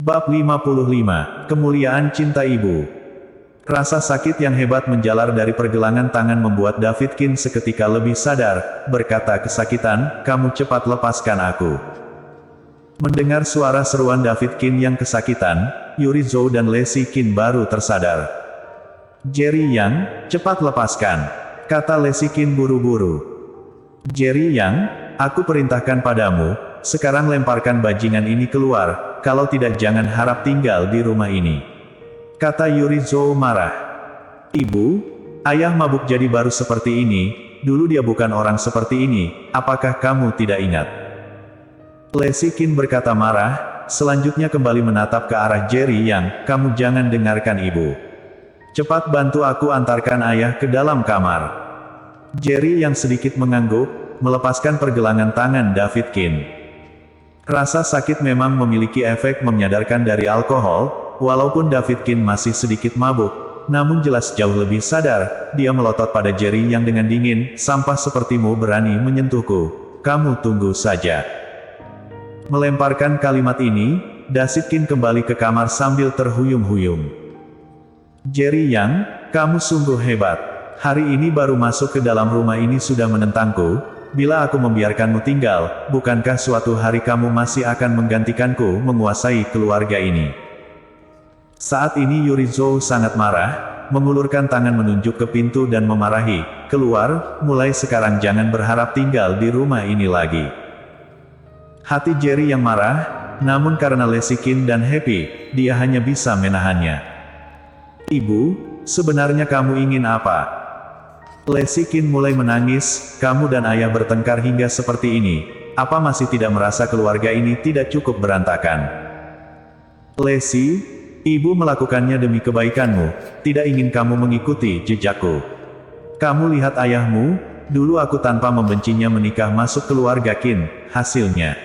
Bab 55, Kemuliaan Cinta Ibu. Rasa sakit yang hebat menjalar dari pergelangan tangan membuat Davidkin seketika lebih sadar, berkata kesakitan, "Kamu cepat lepaskan aku." Mendengar suara seruan Davidkin yang kesakitan, Yuri Zhou dan Lacey Kin baru tersadar. "Jerry Yang, cepat lepaskan," kata Lacey Kin buru-buru. "Jerry Yang, aku perintahkan padamu, sekarang lemparkan bajingan ini keluar, kalau tidak jangan harap tinggal di rumah ini," kata Yuri Zhou marah. "Ibu, ayah mabuk jadi baru seperti ini, dulu dia bukan orang seperti ini, apakah kamu tidak ingat?" Lacey Kin berkata marah, selanjutnya kembali menatap ke arah Jerry Yang, "Kamu jangan dengarkan ibu. Cepat bantu aku antarkan ayah ke dalam kamar." Jerry yang sedikit mengangguk, melepaskan pergelangan tangan Davidkin. Rasa sakit memang memiliki efek menyadarkan dari alkohol, walaupun Davidkin masih sedikit mabuk, namun jelas jauh lebih sadar, dia melotot pada Jerry yang dengan dingin, "Sampah sepertimu berani menyentuhku. Kamu tunggu saja." Melemparkan kalimat ini, Davidkin kembali ke kamar sambil terhuyung-huyung. "Jerry Yang, kamu sungguh hebat. Hari ini baru masuk ke dalam rumah ini sudah menentangku. Bila aku membiarkanmu tinggal, bukankah suatu hari kamu masih akan menggantikanku menguasai keluarga ini?" Saat ini Yuri Zhou sangat marah, mengulurkan tangan menunjuk ke pintu dan memarahi, "Keluar, mulai sekarang jangan berharap tinggal di rumah ini lagi." Hati Jerry yang marah, namun karena Lacey Kin dan Happy, dia hanya bisa menahannya. "Ibu, sebenarnya kamu ingin apa?" Lacey Kin mulai menangis, "Kamu dan ayah bertengkar hingga seperti ini. Apa masih tidak merasa keluarga ini tidak cukup berantakan?" "Lacey, ibu melakukannya demi kebaikanmu, tidak ingin kamu mengikuti jejakku. Kamu lihat ayahmu, dulu aku tanpa membencinya menikah masuk keluarga Kin, hasilnya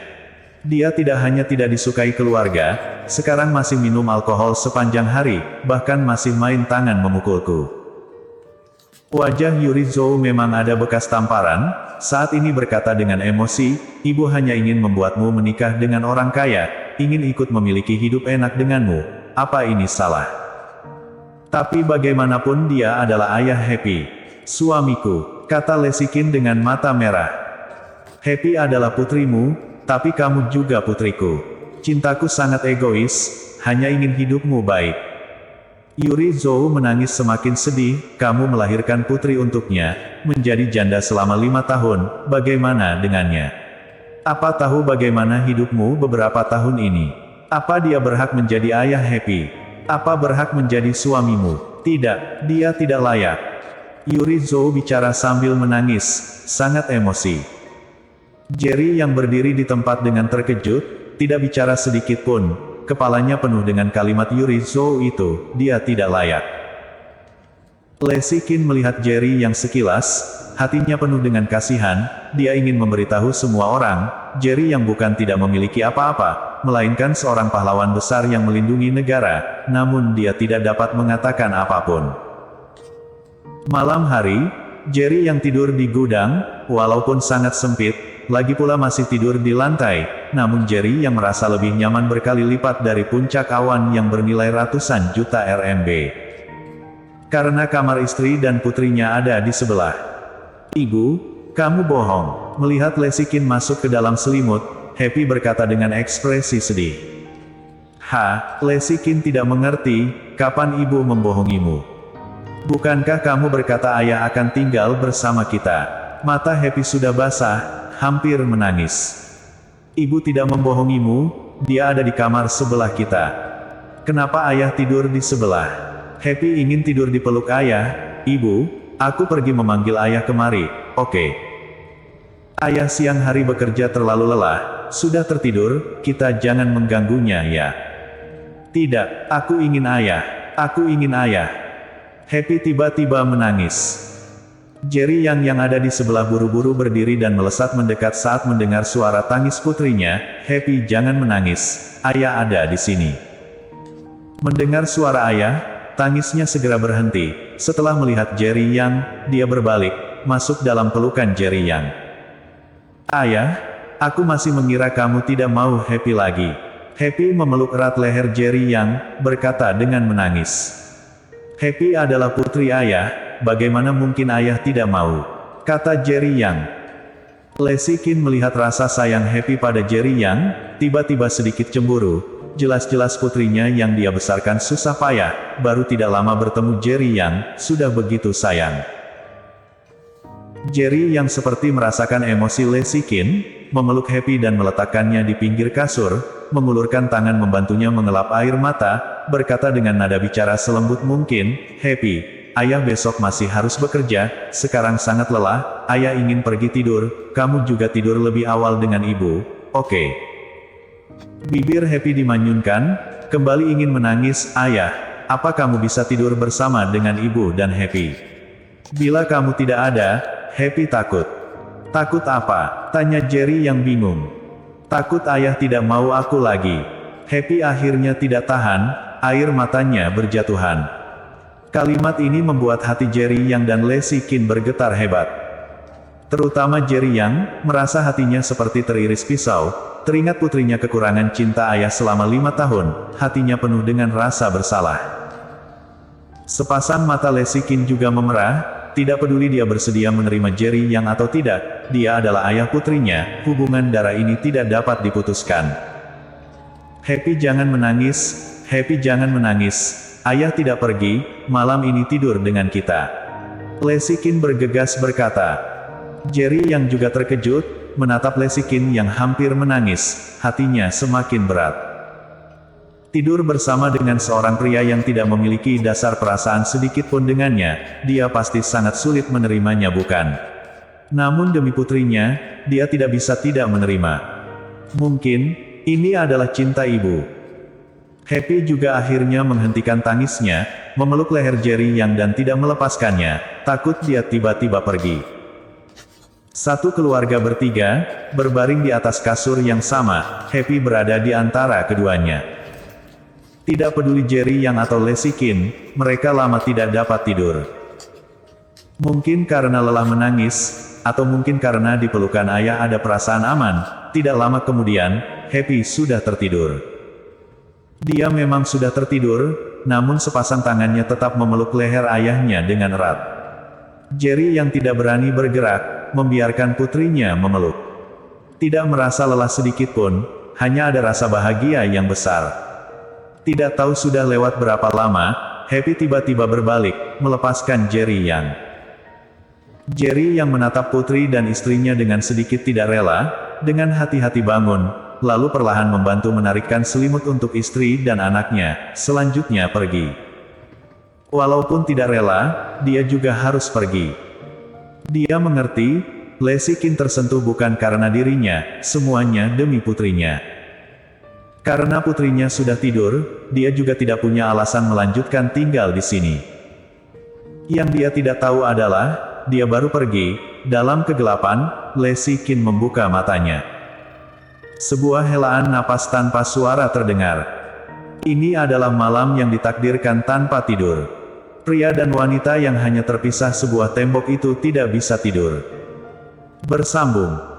dia tidak hanya tidak disukai keluarga, sekarang masih minum alkohol sepanjang hari, bahkan masih main tangan memukulku." Wajah Yuri Zhou memang ada bekas tamparan, saat ini berkata dengan emosi, "Ibu hanya ingin membuatmu menikah dengan orang kaya, ingin ikut memiliki hidup enak denganmu, apa ini salah? Tapi bagaimanapun dia adalah ayah Happy, suamiku," kata Lacey Kin dengan mata merah. "Happy adalah putrimu, tapi kamu juga putriku. Cintaku sangat egois, hanya ingin hidupmu baik." Yuri Zhou menangis semakin sedih, "Kamu melahirkan putri untuknya, menjadi janda selama 5 tahun, bagaimana dengannya? Apa tahu bagaimana hidupmu beberapa tahun ini? Apa dia berhak menjadi ayah Happy? Apa berhak menjadi suamimu? Tidak, dia tidak layak." Yuri Zhou bicara sambil menangis, sangat emosi. Jerry yang berdiri di tempat dengan terkejut, tidak bicara sedikit pun, kepalanya penuh dengan kalimat Yuri Zhou itu, "Dia tidak layak." Lacey Kin melihat Jerry yang sekilas, hatinya penuh dengan kasihan, dia ingin memberitahu semua orang, Jerry yang bukan tidak memiliki apa-apa, melainkan seorang pahlawan besar yang melindungi negara, namun dia tidak dapat mengatakan apapun. Malam hari, Jerry yang tidur di gudang, walaupun sangat sempit, lagi pula masih tidur di lantai, namun Jerry yang merasa lebih nyaman berkali lipat dari puncak awan yang bernilai ratusan juta RMB. Karena kamar istri dan putrinya ada di sebelah. "Ibu, kamu bohong." Melihat Lacey Kin masuk ke dalam selimut, Happy berkata dengan ekspresi sedih. Lacey Kin tidak mengerti, "Kapan ibu membohongimu? Bukankah kamu berkata ayah akan tinggal bersama kita?" Mata Happy sudah basah, hampir menangis. "Ibu tidak membohongimu, dia ada di kamar sebelah kita. Kenapa ayah tidur di sebelah?" Happy ingin tidur di peluk ayah. "Ibu, aku pergi memanggil ayah kemari, oke? Ayah siang hari bekerja terlalu lelah, sudah tertidur, kita jangan mengganggunya ya." "Tidak, aku ingin ayah. Aku ingin ayah." Happy tiba-tiba menangis. Jerry yang ada di sebelah buru-buru berdiri dan melesat mendekat saat mendengar suara tangis putrinya. "Happy jangan menangis, ayah ada di sini." Mendengar suara ayah, tangisnya segera berhenti. Setelah melihat Jerry yang, dia berbalik, masuk dalam pelukan Jerry yang. "Ayah, aku masih mengira kamu tidak mau Happy lagi. Happy memeluk erat leher Jerry Yang, berkata dengan menangis. Happy adalah putri ayah, bagaimana mungkin ayah tidak mau? Kata Jerry Yang. Lesikin melihat rasa sayang Happy pada Jerry Yang, tiba-tiba sedikit cemburu. Jelas-jelas putrinya yang dia besarkan susah payah, baru tidak lama bertemu Jerry Yang, sudah begitu sayang. Jerry yang seperti merasakan emosi Lesikin, memeluk Happy dan meletakkannya di pinggir kasur, mengulurkan tangan membantunya mengelap air mata, berkata dengan nada bicara selembut mungkin, "Happy, ayah besok masih harus bekerja, sekarang sangat lelah, ayah ingin pergi tidur, kamu juga tidur lebih awal dengan ibu, oke?" Bibir Happy dimanyunkan, kembali ingin menangis, "Ayah, apa kamu bisa tidur bersama dengan ibu dan Happy? Bila kamu tidak ada, Happy takut." "Takut apa?" tanya Jerry yang bingung. "Takut ayah tidak mau aku lagi." Happy akhirnya tidak tahan, air matanya berjatuhan. Kalimat ini membuat hati Jerry Yang dan Lesikin bergetar hebat. Terutama Jerry Yang, merasa hatinya seperti teriris pisau, teringat putrinya kekurangan cinta ayah selama 5 tahun, hatinya penuh dengan rasa bersalah. Sepasang mata Lesikin juga memerah, tidak peduli dia bersedia menerima Jerry Yang atau tidak, dia adalah ayah putrinya, hubungan darah ini tidak dapat diputuskan. "Happy jangan menangis, Happy jangan menangis, ayah tidak pergi, malam ini tidur dengan kita." Lesikin bergegas berkata. Jerry yang juga terkejut, menatap Lesikin yang hampir menangis, hatinya semakin berat. Tidur bersama dengan seorang pria yang tidak memiliki dasar perasaan sedikit pun dengannya, dia pasti sangat sulit menerimanya bukan? Namun demi putrinya, dia tidak bisa tidak menerima. Mungkin, ini adalah cinta ibu. Happy juga akhirnya menghentikan tangisnya, memeluk leher Jerry Yang dan tidak melepaskannya, takut dia tiba-tiba pergi. Satu keluarga bertiga, berbaring di atas kasur yang sama, Happy berada di antara keduanya. Tidak peduli Jerry Yang atau Lesikin, mereka lama tidak dapat tidur. Mungkin karena lelah menangis, atau mungkin karena di pelukan ayah ada perasaan aman, tidak lama kemudian, Happy sudah tertidur. Dia memang sudah tertidur, namun sepasang tangannya tetap memeluk leher ayahnya dengan erat. Jerry yang tidak berani bergerak, membiarkan putrinya memeluk. Tidak merasa lelah sedikit pun, hanya ada rasa bahagia yang besar. Tidak tahu sudah lewat berapa lama, Happy tiba-tiba berbalik, melepaskan Jerry Yang. Jerry yang menatap putri dan istrinya dengan sedikit tidak rela, dengan hati-hati bangun, lalu perlahan membantu menarikkan selimut untuk istri dan anaknya, selanjutnya pergi. Walaupun tidak rela, dia juga harus pergi. Dia mengerti, Lesikin tersentuh bukan karena dirinya, semuanya demi putrinya. Karena putrinya sudah tidur, dia juga tidak punya alasan melanjutkan tinggal di sini. Yang dia tidak tahu adalah, dia baru pergi, dalam kegelapan, Lesikin membuka matanya. Sebuah helaan napas tanpa suara terdengar. Ini adalah malam yang ditakdirkan tanpa tidur. Pria dan wanita yang hanya terpisah sebuah tembok itu tidak bisa tidur. Bersambung.